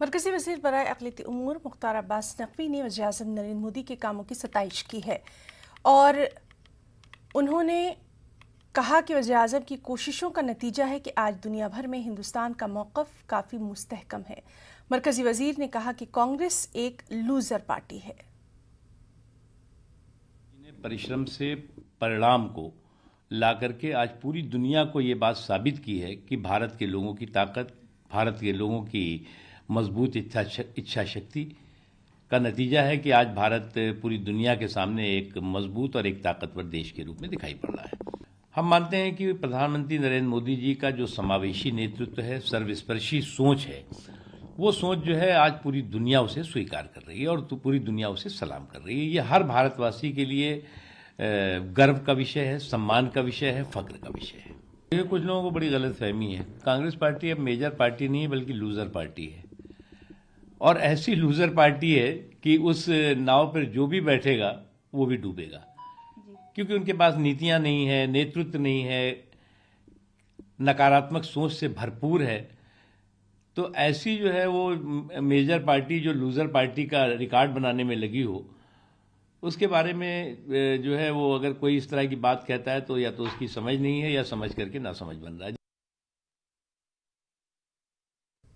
मरकजी वज़ीर बराए अक़लियती उमूर मुख्तार अब्बास नकवी ने वज़ीर-ए-आज़म नरेंद्र मोदी के कामों की सताइश की है और उन्होंने कहा कि वज़ीर-ए-आज़म की कोशिशों का नतीजा है कि आज दुनिया भर में हिंदुस्तान का मौक़िफ़ काफ़ी मुस्तहकम है। मरकजी वज़ीर ने कहा कि कांग्रेस एक लूज़र पार्टी है। परिश्रम से परिणाम को ला करके आज पूरी दुनिया को ये बात साबित की है कि भारत के लोगों की ताकत, भारत के लोगों की मजबूत इच्छा शक्ति का नतीजा है कि आज भारत पूरी दुनिया के सामने एक मजबूत और एक ताकतवर देश के रूप में दिखाई पड़ रहा है। हम मानते हैं कि प्रधानमंत्री नरेंद्र मोदी जी का जो समावेशी नेतृत्व है, सर्वस्पर्शी सोच है, वो सोच जो है आज पूरी दुनिया उसे स्वीकार कर रही है और तो पूरी दुनिया उसे सलाम कर रही है। ये हर भारतवासी के लिए गर्व का विषय है, सम्मान का विषय है, फख्र का विषय है। ये कुछ लोगों को बड़ी गलतफहमी है। कांग्रेस पार्टी अब मेजर पार्टी नहीं है बल्कि लूजर पार्टी है और ऐसी लूजर पार्टी है कि उस नाव पर जो भी बैठेगा वो भी डूबेगा, क्योंकि उनके पास नीतियां नहीं है, नेतृत्व नहीं है, नकारात्मक सोच से भरपूर है। तो ऐसी जो है वो मेजर पार्टी जो लूजर पार्टी का रिकॉर्ड बनाने में लगी हो, उसके बारे में जो है वो अगर कोई इस तरह की बात कहता है तो या तो उसकी समझ नहीं है या समझ करके ना समझ बन रहा है।